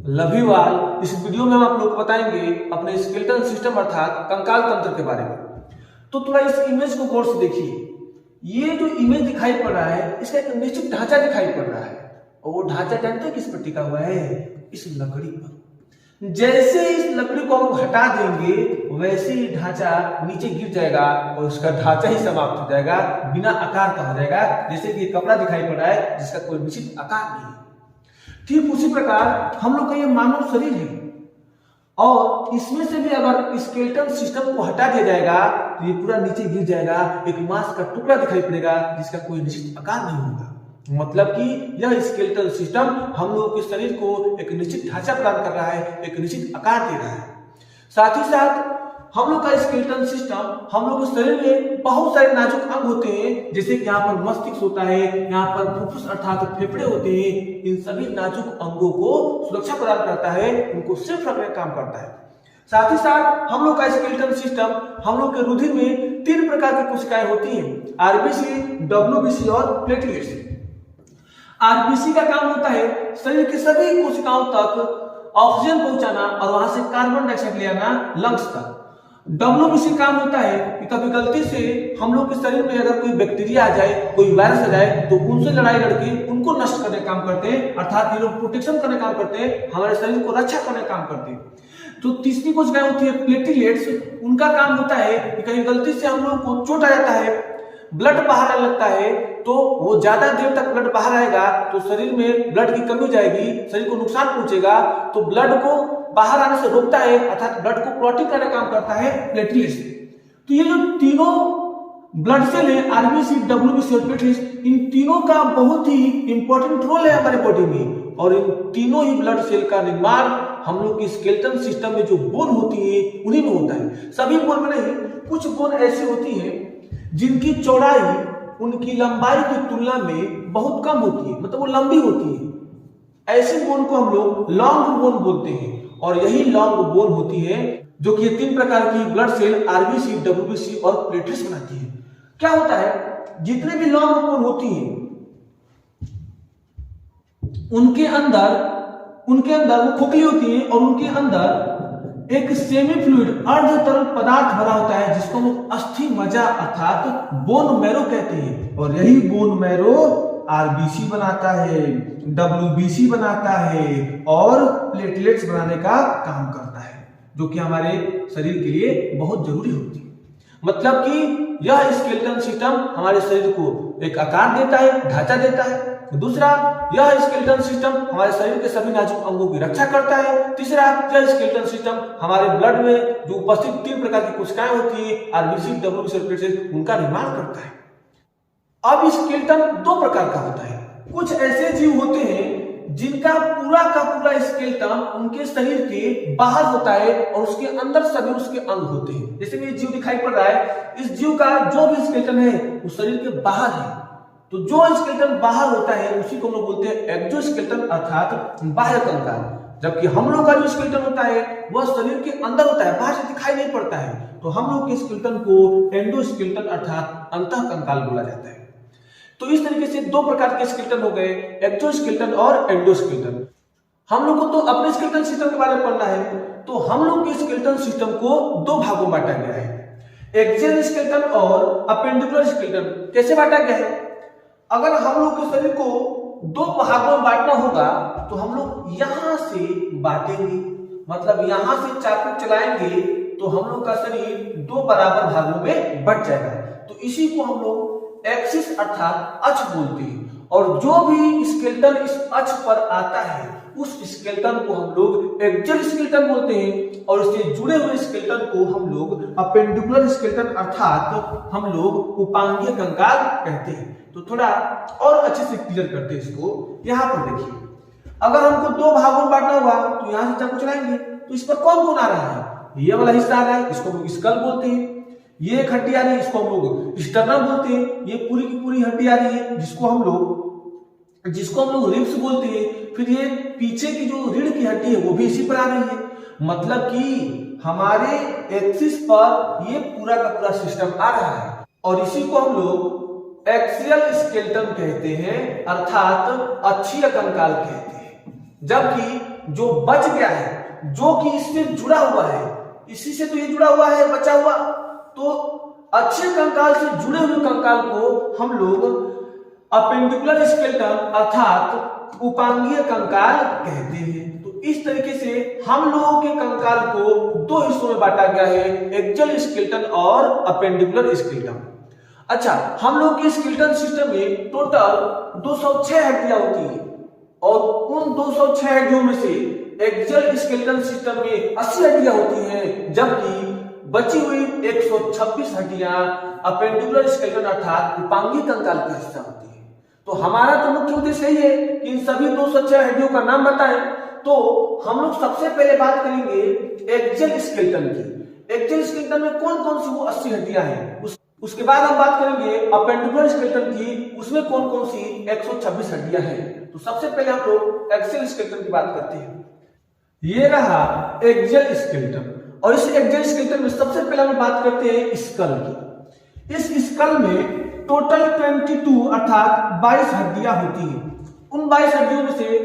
लवीवाल। इस वीडियो में हम आप लोग को बताएंगे अपने स्केलेटल सिस्टम अर्थात कंकाल तंत्र के बारे में। तो थोड़ा इस इमेज को गौर से देखिए। ये जो इमेज दिखाई पड़ रहा है इसका एक निश्चित ढांचा दिखाई पड़ रहा है और वो ढांचा जानते हैं किस पर टिका हुआ है? इस लकड़ी पर। जैसे इस लकड़ी को हम हटा देंगे वैसे ही ढांचा नीचे गिर जाएगा और उसका ढांचा ही समाप्त हो जाएगा, बिना आकार का हो जाएगा। जैसे कि कपड़ा दिखाई पड़ रहा है जिसका कोई निश्चित आकार नहीं है। ठीक उसी प्रकार हम लोग का ये मानव शरीर है और इसमें से भी अगर स्केलेटल सिस्टम को हटा दिया जाएगा तो ये पूरा नीचे गिर जाएगा, एक मांस का टुकड़ा दिखाई पड़ेगा जिसका कोई निश्चित आकार नहीं होगा। मतलब कि यह स्केलेटल सिस्टम हम लोगों के शरीर को एक निश्चित ढांचा प्रदान कर रहा है, एक निश्चित आकार दे रहा है। साथ ही साथ हम लोग का स्केलेटल सिस्टम, हम लोग के शरीर में बहुत सारे नाजुक अंग होते हैं, जैसे कि यहाँ पर मस्तिष्क होता है, यहाँ पर फुफ्फुस अर्थात फेफड़े होते हैं। इन सभी नाजुक अंगों को सुरक्षा प्रदान करता है, उनको सेफ रखने का काम करता है। साथ ही साथ हम लोग का स्केलेटल सिस्टम, हम लोग के रुधिर में 3 प्रकार की कोशिकाएं होती हैं, आरबीसी, डब्ल्यूबीसी और प्लेटलेट्स। आरबीसी का काम होता है शरीर के सभी कोशिकाओं तक ऑक्सीजन पहुंचाना और वहां से कार्बन डाइऑक्साइड ले आना लंग्स तक। डब्ल्यूबीसी काम होता है कि कभी गलती से हम लोग के शरीर में अगर कोई बैक्टीरिया आ जाए, कोई वायरस आ जाए तो उनसे लड़ाई लड़के उनको नष्ट करने का काम करते हैं, अर्थात ये लोग प्रोटेक्शन करने का काम करते हैं, हमारे शरीर को रक्षा करने का काम करते हैं। तो तीसरी कोशिकाएं होती है प्लेटलेट्स। उनका काम होता है कि कहीं गलती से हम लोग को चोट आ जाता है, ब्लड बाहर आने लगता है, तो वो ज्यादा देर तक ब्लड बाहर आएगा तो शरीर में ब्लड की कमी हो जाएगी, शरीर को नुकसान पहुंचेगा। तो ब्लड को बाहर आने से रोकता है, अर्थात ब्लड को क्लॉटिंग करने का काम करता है प्लेटलेट्स। तो ये जो तीनों ब्लड सेल है, आरबीसी, डब्ल्यूबीसी और प्लेटलेट्स, इन तीनों का बहुत ही इंपॉर्टेंट रोल है हमारे बॉडी में। और इन तीनों ही ब्लड सेल का निर्माण हम लोग की स्केलेटल सिस्टम में जो बोन होती है उन्हीं में होता है। सभी बोन में नहीं, कुछ बोन ऐसी होती है जिनकी चौड़ाई उनकी लंबाई की तुलना में बहुत कम होती है, मतलब वो लंबी होती है। ऐसे बोन को हम लोग लॉन्ग बोन बोलते हैं और यही लॉन्ग बोन होती है जो कि 3 प्रकार की ब्लड सेल आरबीसी, डब्ल्यूबीसी और प्लेटलेट्स बनाती है। क्या होता है, जितने भी लॉन्ग बोन होती हैं उनके अंदर वो खोखली होती है और उनके अंदर एक सेमी फ्लूइड अर्ध तरल पदार्थ भरा होता है जिसको हम अस्थि मज्जा अर्थात बोन मैरो कहते हैं। और यही बोन मैरो आरबीसी बनाता है, डब्ल्यूबीसी बनाता है और प्लेटलेट्स बनाने का काम करता है, जो कि हमारे शरीर के लिए बहुत जरूरी होती है। मतलब कि यह स्केलेटल सिस्टम हमारे शरीर को एक आकार देता है, ढांचा देता है। दूसरा, यह स्केलेटल सिस्टम हमारे शरीर के सभी नाजुक अंगों की रक्षा करता है। तीसरा, यह स्केलेटल सिस्टम हमारे ब्लड में जो उपस्थित 3 प्रकार की कोशिकाएं होती है, आरबीसी, डब्ल्यूबीसी और प्लेटलेट्स, उनका निर्माण करता है। अब स्केलेटन 2 प्रकार का होता है। कुछ ऐसे जीव होते हैं जिनका पूरा का पूरा स्केलेटन उनके शरीर के बाहर होता है और उसके अंदर सभी उसके अंग होते हैं। जैसे कि जीव दिखाई पड़ रहा है, इस जीव का जो भी स्केलेटन है वो शरीर के बाहर है। तो जो स्केलेटन बाहर होता है उसी को हम लोग बोलते हैं एक्सोस्केलेटन अर्थात बाह्य कंकाल। जबकि हम लोग का जो स्केलेटन होता है वह शरीर के अंदर होता है, बाहर से दिखाई नहीं पड़ता है। तो हम लोग के स्केलेटन को एंडोस्केलेटन अर्थात अंतः कंकाल बोला जाता है। तो इस तरीके से 2 प्रकार के स्केलेटन हो गए, एक्सोस्केलेटन और एंडोस्केलेटन। हम लोग को तो अपने स्केलेटल सिस्टम के बारे में पढ़ना है, तो हम लोग के स्केलेटल सिस्टम को 2 भागों में बांटा गया है, एक्सियल स्केलेटन और अपेंडिकुलर स्केलेटन। कैसे बांटा गया है? अगर हम लोग के शरीर को 2 भागों में बांटना होगा तो हम लोग यहां से बांटेंगे, मतलब यहां से चाकू चलाएंगे तो हम लोग का शरीर 2 बराबर भागों में बंट जाएगा। तो इसी को हम लोग एक्सिस अर्थात अक्ष बोलते हैं। और जो भी स्केलेटन इस अक्ष पर आता है उस स्केलेटन को हम लोग एक्सियल स्केलेटन बोलते हैं और इससे जुड़े हुए स्केलेटन को हम लोग अपेंडिकुलर स्केलेटन अर्थात हम लोग उपांगीय कंकाल कहते हैं। तो थोड़ा और अच्छे से क्लियर करते हैं इसको। यहां पर देखिए, अगर हमको 2 भागों में बांटना हुआ तो यहां से चाकू चलाएंगे तो इस पर कौन कौन आ रहा है? ये वाला हिस्सा आ रहा है, इसको हम लोग स्कल बोलते हैं। ये एक हड्डी आ रही है, इसको हम लोग स्टर्नम बोलते हैं। ये पूरी की पूरी हड्डी आ रही है जिसको हम लोग रिब्स बोलते हैं। फिर ये पीछे की जो रीढ़ की हड्डी है वो भी इसी पर आ रही है। मतलब कि हमारे एक्सिस पर ये पूरा का पूरा सिस्टम आ रहा है और इसी को हम लोग एक्सियल स्केलेटन कहते हैं अर्थात अक्षीय कंकाल कहते हैं। जबकि जो बच गया है, जो कि इससे जुड़ा हुआ है, इसी से तो ये जुड़ा हुआ है, बचा हुआ, तो अच्छे कंकाल से जुड़े हुए कंकाल को हम लोग अपेंडिकुलर स्केलेटन अर्थात उपांगीय कंकाल कहते हैं। तो इस तरीके से हम लोगों के कंकाल को दो हिस्सों में बांटा गया है, एक्सियल स्केलेटन और अपेंडिकुलर स्केलेटन। अच्छा, हम लोग के स्केलेटन सिस्टम में टोटल 206 हड्डियां होती है और उन 206 हड्डियों में से एक्सियल स्केलेटन सिस्टम में 80 हड्डियां होती हैं, जबकि बची हुई 126 हड्डियां अपेंडिकुलर स्केलेटन अर्थात उपांगीय कंकाल का हिस्सा होती है। तो हमारा तो मुख्य उद्देश्य यही है कि इन सभी 206 हड्डियों का नाम बताएं। तो हम लोग सबसे पहले बात करेंगे एक्सियल स्केलेटन की। एक्सियल स्केलेटन में कौन कौन सी वो 80 हड्डियां हैं, उसके बाद हम बात करेंगे अपेंडिकुलर स्केलेटन की, उसमें कौन कौन सी 126 हड्डियां हैं। तो सबसे पहले हम लोग एक्सियल स्केलेटन की बात करते हैं। ये रहा एक्सियल स्केलेटन, और इस एक्सियल स्केलेटन में सबसे पहले हम बात करते हैं स्कल की। इस स्कल में टोटल 22 अर्थात 22 हड्डियां होती हैं। उन 22 हड्डियों में से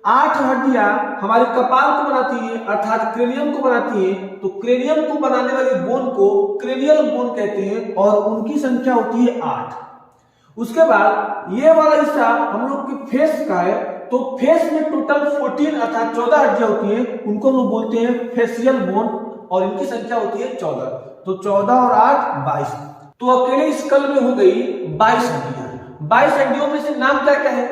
8 हड्डियां हमारे कपाल को बनाती है अर्थात क्रेनियम को बनाती है। तो क्रेनियम को बनाने वाली बोन को क्रेनियल बोन कहते हैं और उनकी संख्या होती है 8। उसके बाद ये वाला हिस्सा हम लोग के फेस का है। तो फेस में टोटल 14 अर्थात 14 हड्डियां होती हैं, उनको हम लोग बोलते हैं फेशियल बोन और इनकी संख्या होती है 14। तो 14 और 8 22। तो अकेले स्कल में हो गई 22 हड्डियां। 22 हड्डियों में से नाम क्या क्या है?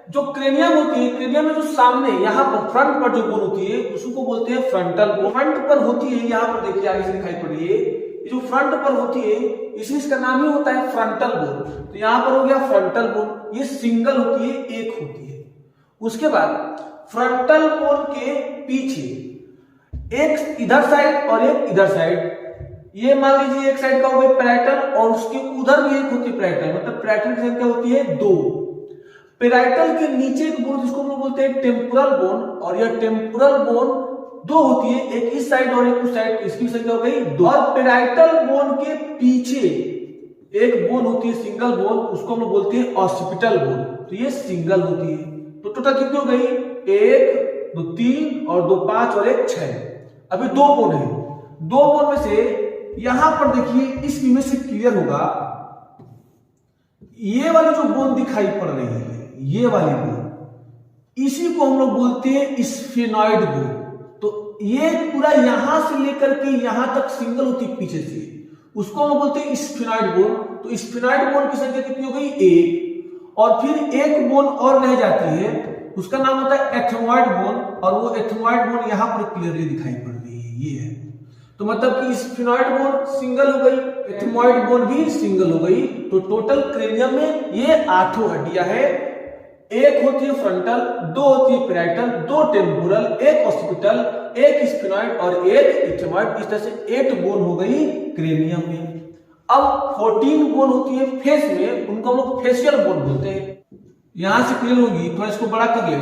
जो क्रेनियम होती है, क्रेनियम में जो सामने यहाँ पर फ्रंट पर जो बोन होती है उसको बोलते हैं फ्रंटल बोन। फ्रंट पर होती है, यहाँ पर देखिए आगे से दिखाई पड़ रही है, ये जो फ्रंट पर होती है इसी इसका नाम ही होता है फ्रंटल बोन। तो यहाँ पर हो गया फ्रंटल बोन, ये सिंगल होती है, एक होती है। उसके बाद फ्रंटल बोन के पीछे एक इधर साइड और एक इधर साइड, ये मान लीजिए एक साइड का हो गया पैराइटल और उसके उधर भी एक होती है पैराइटल, मतलब पैराइटल की संख्या होती है 2। पैराइटल के नीचे एक बोन जिसको हम लोग बोलते हैं टेम्पोरल बोन, और यह टेम्पोरल बोन 2 होती है, एक इस साइड और एक उस साइड, इसकी संख्या हो गई 2। और पैराइटल बोन के पीछे एक बोन होती है सिंगल बोन, उसको हम लोग बोलते हैं ऑसिपिटल बोन। तो ये सिंगल होती है। तो टोटल कितनी हो गई? 1 2 3 और 2 5 और 1 6। अभी 2 बोन है। 2 बोन में से यहां पर देखिए इस इमेज से क्लियर होगा, ये वाली जो बोन दिखाई पड़ रही है, ये वाली बोन, इसी को हम लोग बोलते हैं स्फेनॉइड बोन। तो ये पूरा यहां से लेकर के यहां तक सिंगल होती है पीछे से, उसको हम लोग बोलते हैं स्फेनॉइड बोन। तो स्फेनॉइड बोन की संख्या कितनी हो गई? 1। और फिर एक बोन और रह जाती है, उसका नाम होता है एथमॉइड बोन, और वो एथमॉइड बोन यहां पर क्लियरली दिखाई पड़ रही है, ये है। तो मतलब कि स्फेनॉइड बोन सिंगल हो गई, एथमॉइड बोन भी सिंगल हो गई। तो टोटल क्रेनियम में ये 8 हड्डियां है। एक होती है फ्रंटल, 2 होती है पैराइटल, 2 टेम्पोरल, 1 ऑसिपिटल, 1 स्फेनॉइड और 1 एथमॉइड। इस तरह से 8 बोन हो गई क्रेनियम में। अब 14 बोन होती है फेस में, उनको हम लोग फेशियल बोन बोलते हैं। यहां से क्लियर होगी, थोड़ा इसको बड़ा कर ले।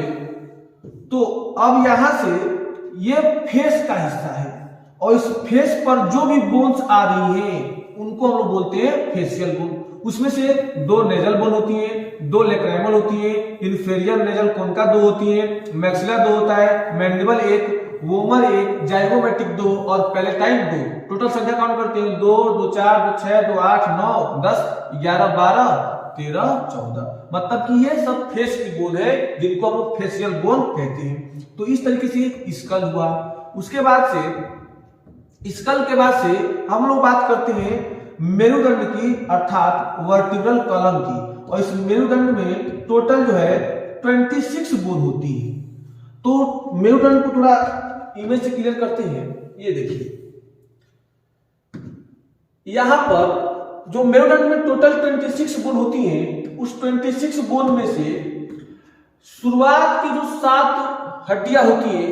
तो अब यहां से ये फेस का हिस्सा है और इस फेस पर जो भी बोन्स आ रही हैं उनको हम लोग बोलते हैं फेशियल बोन। उसमें से 2 नेजल बोन होती है, 2 लेक्राइमल होती है, इंफेरियर नेजल कोनका 2 होती है, मैक्सिला 2 होता है, मैंडिबल 1, वोमर 1, जाइगोमेटिक 2 और पैलेटाइन 2। टोटल संख्या काउंट करते हैं 2 2 4 2 6 2 8 9 10 11 12 13 14। मतलब कि ये सब फेस की बोन है जिनको हम लोग फेशियल बोन कहते हैं। तो इस तरीके से स्कल हुआ। उसके बाद से स्कल के बाद से हम लोग बात करते हैं मेरुदंड की अर्थात वर्टिब्रल कॉलम की। और इस मेरुदंड में टोटल जो है 26 बोन होती है। तो मेरुदंड को थोड़ा इमेज से क्लियर करते हैं। ये देखिए यहां पर जो मेरुदंड में टोटल 26 बोन होती हैं, उस 26 बोन में से शुरुआत की जो 7 हड्डियां होती है,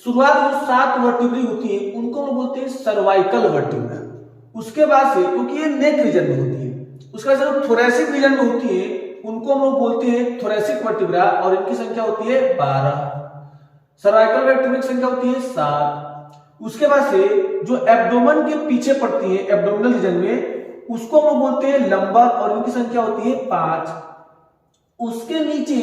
शुरुआत की जो 7 वर्टिब्री होती है, उनको हम बोलते हैं सर्वाइकल वर्टिब्रा। उसके बाद से क्योंकि ये नेक रीजन में होती है, उसका जो थोरेसिक रीजन में होती है उनको हम लोग बोलते हैं थोरेसिक वर्टिब्रा और इनकी संख्या होती है 12। सर्वाइकल वर्टिब्रा की संख्या होती है 7। उसके बाद से जो एब्डोमेन के पीछे पड़ती है एब्डोमिनल रीजन में, उसको हम लोग बोलते हैं लंबर और इनकी संख्या होती है 5। उसके नीचे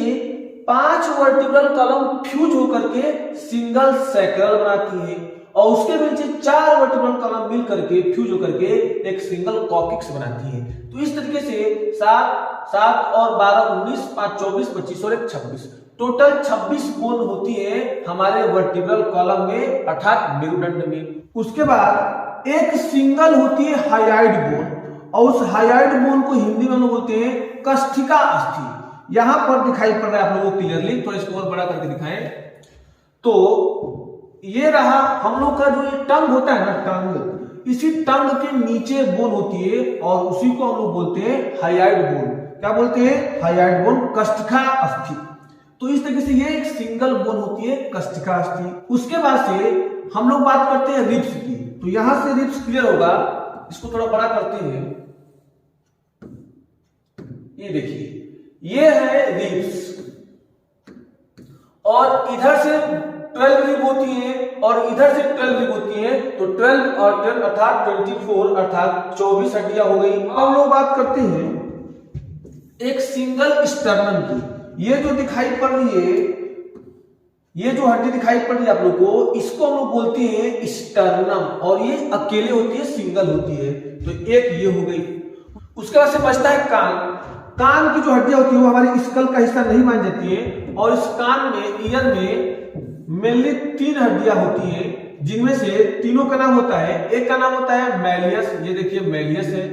5 वर्टिब्रल कॉलम फ्यूज होकर के सिंगल सैक्रल बनाती है और उसके नीचे 4 वर्टिब्रल कॉलम मिल करके फ्यूज होकर के एक सिंगल कॉकिक्स बनाती है। तो इस तरीके से 7 और 12 19 5 24 25 और 1 26 टोटल 26 बोन होती है हमारे वर्टिब्रल कॉलम में अर्थात मेरुदंड में। उसके बाद एक सिंगल होती है हाइलाइट बोन और उस हाइलाइट बोन को हिंदी में हम लोग बोलते हैं कष्ठिका अस्थि। यहां पर दिखाई पड़ रहा है आप लोगों को क्लियरली, थोड़ा इसको और बड़ा करके दिखाएं तो ये रहा हम लोग का जो ये टंग होता है ना, टंग, इसी टंग के नीचे बोन होती है और उसी को हम लोग बोलते हैं हाइलाइट बोन। क्या बोलते हैं? हाइलाइट बोन, कष्ठिका अस्थि। तो इस तरीके से ये एक सिंगल बोन होती है कष्ठिका अस्थि। उसके बाद से हम लोग बात करते हैं रिब्स की। तो यहां से रिब्स क्लियर होगा, इसको थोड़ा बड़ा करते हैं। ये देखिए ये है रिब्स और इधर से 12 रिब होती है और इधर से 12 रिब होती है। तो 12 और 12 अर्थात 24 अर्थात 24 हड्डियां हो गई। अब हम लोग बात करते हैं एक सिंगल स्टर्नम की। ये जो दिखाई पड़ रही है, ये जो हड्डी दिखाई पड़ रही है आप लोग को, इसको हम लोग बोलते हैं स्टर्नम और ये अकेले होती है, सिंगल होती है। तो एक ये हो गई। उसके बाद से बचता है कान। कान की जो हड्डियां होती है वो हमारी स्कल का हिस्सा नहीं मान जाती है और इस कान में, ईयर में मेनली 3 हड्डियां होती हैं जिनमें से तीनों का नाम होता है, एक का नाम होता है मैलियस, ये देखिए मैलियस है।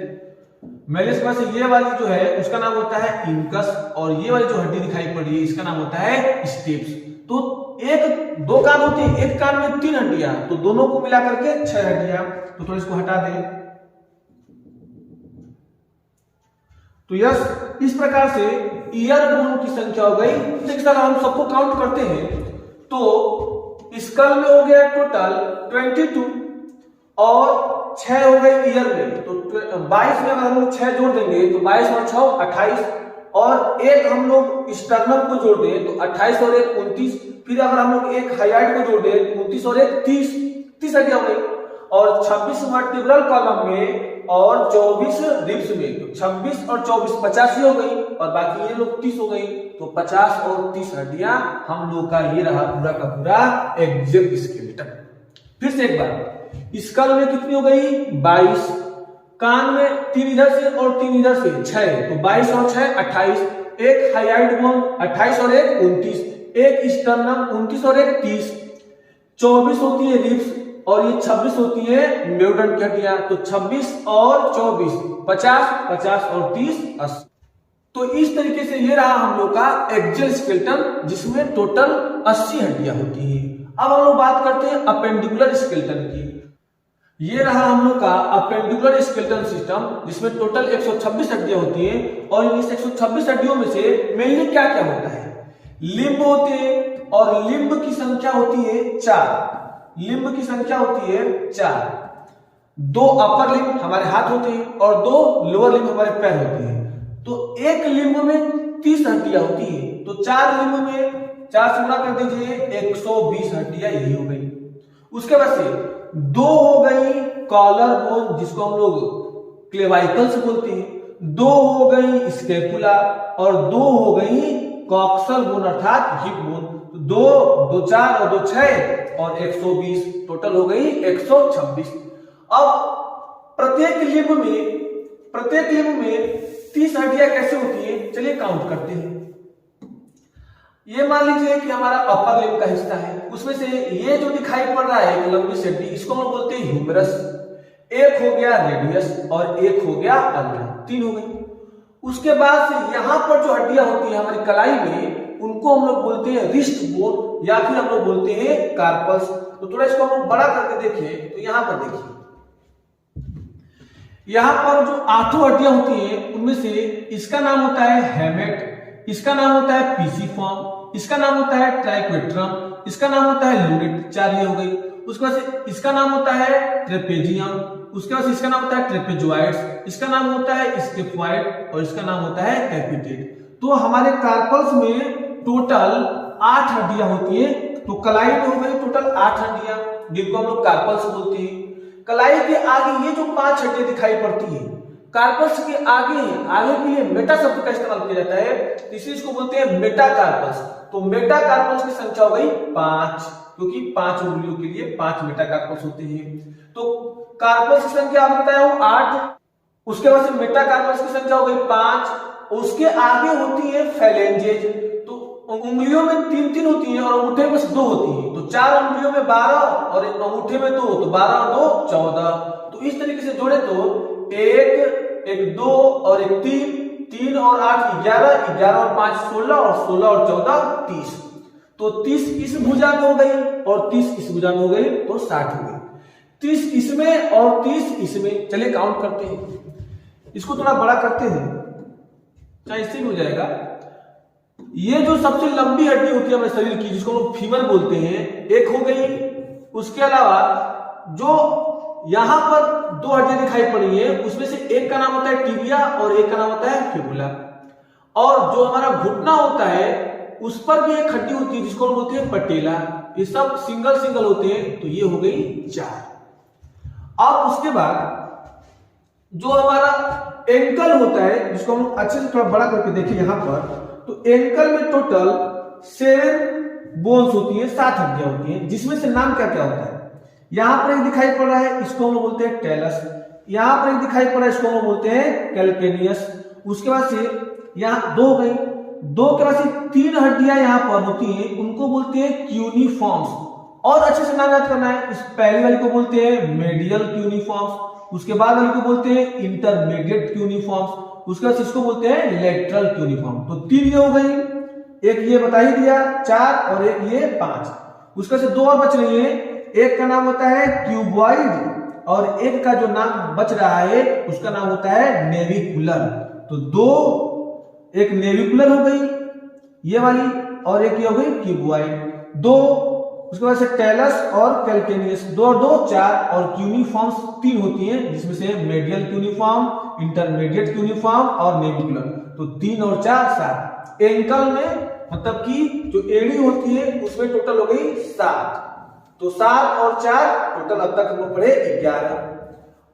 मैलियस के बाद से ये वाली जो है उसका नाम होता है इंकस और ये वाली जो हड्डी दिखाई पड़ रही है इसका नाम होता है स्टेप्स। तो दो कान होते हैं, एक कान में 3 हड्डियां, तो दोनों को मिला करके 6 हड्डियां। तो थोड़ा इसको हटा दें। तो यस, इस प्रकार से ईयर बोन की संख्या हो गई। एक साथ हम सबको काउंट करते हैं तो स्कल में हो गया टोटल 22 और 6 हो गए ईयर में। तो 22 में अगर हम लोग 6 जोड़ देंगे तो 22 और 6 28 और एक हम लोग स्टर्नम को जोड़ दें तो 28 और 1 29। फिर अगर हम लोग एक हाइलाइट को जोड़ दें 29 और 1 30 हड्डियां हो गई और 26 वर्टिब्रल कॉलम में और 24 रिब्स में। तो 26 और 24 85 हो गई और बाकी ये लोग 30 हो गई। तो 50 और 30 हड्डियां हम लोग का ये रहा पूरा का पूरा एक्सोस्केलेटन। फिर से एक बार, स्कल में कितनी हो गई? 22, कान में 3 इधर से और 3 इधर से 6, तो 22 और 6 28, एक हाइलाइट बोन 28 और 1 29, एक स्टर्नम 29 और 1 30, 24 होती है रिब्स और ये 26 होती है मेरुदंड की हड्डियां। तो 26 और 24 50, 50 और 30 80। तो इस तरीके से ये रहा हम लोग का एक्सोस्केलेटन जिसमें टोटल 80 हड्डियां होती है। अब हम लोग बात करते हैं अपेंडिकुलर स्केलेटन की। ये रहा हम लोग का अपेंडिकुलर स्केलेटन सिस्टम जिसमें टोटल 126 हड्डियां होती है और इन 126 हड्डियों में से मेनली क्या क्या होता है? लिम्ब होते हैं और लिम्ब की संख्या होती है 4। लिम्ब की संख्या होती है 4। 2 अपर लिम्ब हमारे हाथ होते हैं और 2 लोअर लिम्ब हमारे पैर होते हैं। तो एक लिम्ब में 30 हड्डियां होती है। तो 4 लिम्ब में 4 से गुणा कर दीजिए 120 हड्डियां यही हो गई। उसके बाद से 2 हो गई कॉलर बोन जिसको हम लोग क्लेवाइकल्स बोलते हैं, 2 हो गई स्कैपुला और 2 हो गई कॉक्सल बोन अर्थात हिप बोन। 2 2 4 और 2 6 और 120 टोटल हो गई 126। अब प्रत्येक लिम्ब में 30 हड्डियां कैसे होती है चलिए काउंट करते हैं। ये मान लीजिए कि हमारा अपर लिम्ब का हिस्सा है, उसमें से ये जो दिखाई पड़ रहा है एक लंबी सी हड्डी, इसको हम बोलते हैं ह्यूमरस। एक हो गया रेडियस और एक हो गया अल्ना, 3 हो गई। उसके बाद से यहां पर जो हड्डियां होती है हमारी कलाई में उनको हम लोग बोलते हैं रिस्ट बोन या फिर हम लोग बोलते हैं कार्पस। तो थोड़ा इसको हम लोग बड़ा करके देखें तो यहां पर देखिए, यहां पर जो 8 हड्डियां होती हैं उनमें से इसका नाम होता है हेमेट, इसका नाम होता है पीसीफॉर्म, इसका नाम होता है ट्राइक्वेट्रम, इसका नाम होता है लूनेट, 4 ये हो गई। उसके बाद से इसका नाम होता है ट्रेपेजियम, उसके बाद इसका नाम होता है ट्रेपेजॉइड्स, इसका नाम होता है स्केफॉइड और इसका नाम होता है कैपिटेट। तो हमारे कार्पल्स में टोटल 8 हड्डियां होती है। तो कलाई में हो गई टोटल 8 हड्डियां जिनको हम लोग कार्पल्स बोलते हैं। कलाई के आगे ये जो 5 हड्डियां दिखाई पड़ती है कार्पस के आगे के लिए मेटा शब्द का इस्तेमाल किया जाता है, इसलिए इसको बोलते हैं मेटाकार्पस। तो मेटाकार्पस की संख्या हो गई 5, क्योंकि 5 उंगलियों के लिए 5 मेटाकार्पस होते हैं। तो कार्पस की संख्या आपको बताया हूं 8, उसके बाद से मेटाकार्पस की संख्या हो गई 5, उसके आगे होती है फैलेंजेज। तो उंगलियों में 3 होती हैं और अंगूठे में 2 होती हैं। तो 4 उंगलियों में 12 और अंगूठे में 2, तो 12 और 2 14। तो इस तरीके से जोड़े तो 1 2 और 1 3 और 8 11, 11 और 5 16 और 16 और 14 30। तो 30 इस भुजा में हो गई और 30 इस भुजा में हो गई, तो 60 हो गई। 30 इसमें और 30 इसमें। चलिए काउंट करते हैं, इसको थोड़ा बड़ा करते हैं, चाहे इससे भी हो जाएगा। ये जो सबसे लंबी हड्डी होती है हमारे शरीर की, जिसको हम फीमर बोलते हैं, एक हो गई। उसके अलावा जो यहां पर 2 हड्डियां दिखाई पड़ी है, उसमें से एक का नाम होता है टिबिया और एक का नाम होता है फिबुला। और जो हमारा घुटना होता है उस पर भी एक हड्डी होती है जिसको हम बोलते हैं पटेला। ये सब सिंगल होते हैं। तो ये हो गई 4। अब उसके बाद जो हमारा एंकल होता है, जिसको हम अच्छे से थोड़ा बड़ा करके देखें यहां पर, तो एंकल में टोटल 7 बोन्स होती है, 7 हड्डियां होती हैं, जिसमें से नाम क्या क्या होता है। यहां पर एक दिखाई पड़ रहा है, इसको हम बोलते हैं टेलस। यहां पर एक दिखाई पड़ रहा है, इसको हम बोलते हैं कैल्केनियस। उसके बाद से यहां 2 गई, 2 के बाद से 3 हड्डियां यहां पर होती हैं, उनको बोलते हैं क्यूनिफॉर्म्स। और अच्छे से नाम याद करना है। इस पहली वाली को बोलते हैं मेडियल क्यूनिफॉर्म्स, उसके बाद वाली को बोलते हैं इंटरमीडिएट क्यूनिफॉर्म्स, उसके बाद इसको बोलते हैं लेटरल क्यूनिफॉर्म। तो 3 ये हो गई, एक ये बता ही दिया 4 और एक ये 5। उसके से 2 और बच रही है, एक का नाम होता है क्यूबॉइड और एक का जो नाम बच रहा है उसका नाम होता है नेविकुलर। तो 2, एक नेविकुलर हो गई ये वाली, और एक ये हो गई क्यूबॉइड। 2, उसके बाद से टेलस और कैल्केनियस, 2 और 2 4, और क्यूनिफॉर्म्स 3 होती हैं, जिसमें से मेडियल क्यूनिफॉर्म, इंटरमीडिएट क्यूनिफॉर्म और नेविकुलर। तो 3 और 4 7। एंकल में मतलब कि जो एड़ी होती है उसमें टोटल हो गई 7। तो 7 और 4 टोटल अब तक हम लोग पढ़े 11।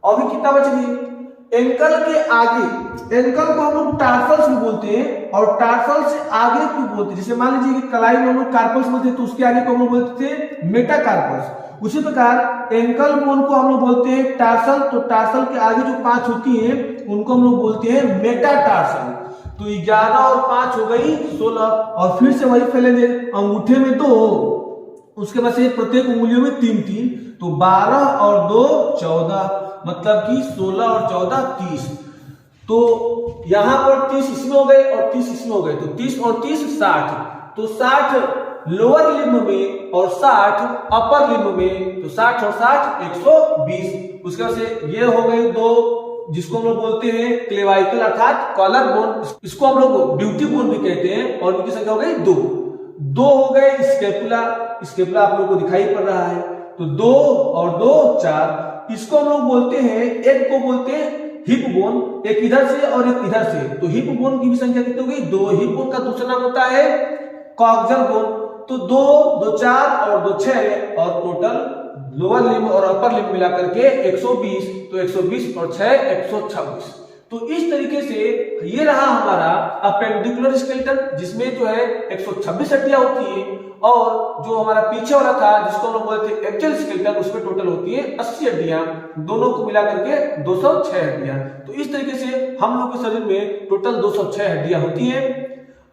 अभी कितना बच गई? एंकल के आगे, एंकल को हम लोग टार्सल्स भी बोलते हैं, और टार्सल से आगे क्यों बोलते हैं? जैसे मान लीजिए कि कलाई में हम लोग कार्पल्स बोलते हैं, तो उसके आगे को हम लोग बोलते थे मेटाकार्पस। उसी प्रकार एंकल बोन को हम लोग बोलते हैं टार्सल। तो टार्सल के आगे जो 5 होती हैं उनको हम लोग बोलते हैं मेटाटार्सल। तो 11 और 5 हो गई 16, और फिर से वही फैलेंगे, अंगूठे में 2, उसके बाद से प्रत्येक उंगलियों में 3, तो 12 और 2 14, मतलब कि 16 और 14 30। तो यहां पर 30 इसमें हो गए और 30 इसमें हो गए, तो 30 और 30 60। तो 60 लोअर लिम्ब में और 60 अपर लिम्ब में, तो 60 और 60 120। उसके बाद से ये हो गए 2, जिसको हम लोग बोलते हैं क्लेवाइकल अर्थात कॉलर बोन, इसको हम लोग ब्यूटी बोन भी कहते हैं, और इनकी संख्या हो गई 2 हो गए स्केपुला। स्केपुला आप लोगों को दिखाई पड़ रहा है, तो 2 और 2 4। इसको हम लोग बोलते हैं, एक को बोलते हैं हिप बोन, एक इधर से और एक इधर से। तो हिप बोन की भी संख्या कितनी हो गई? 2। हिप बोन का दूसरा नाम होता है कॉक्सल बोन। तो 2 2 4 और 2 6, और टोटल लोअर लिम्ब और अपर लिम्ब मिलाकर के 120। तो 120 और 6 126। तो इस तरीके से ये रहा हमारा अपेंडिकुलर स्केलेटन, जिसमें जो है 126 हड्डियां होती है, और जो हमारा पीछे वाला था जिसको हम लोग बोलते हैं एक्चुअल स्केलेटन, उसमें टोटल होती है 80 हड्डियां, दोनों को मिला करके 206 हड्डियां। तो इस तरीके से हम लोग के शरीर में टोटल 206 हड्डियां होती हैं।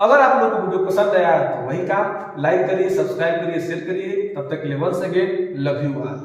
अगर आप लोगों को वीडियो पसंद आया तो वही काम, लाइक करिए, सब्सक्राइब करिए, शेयर करिए। तब तक के लिए once again love you all.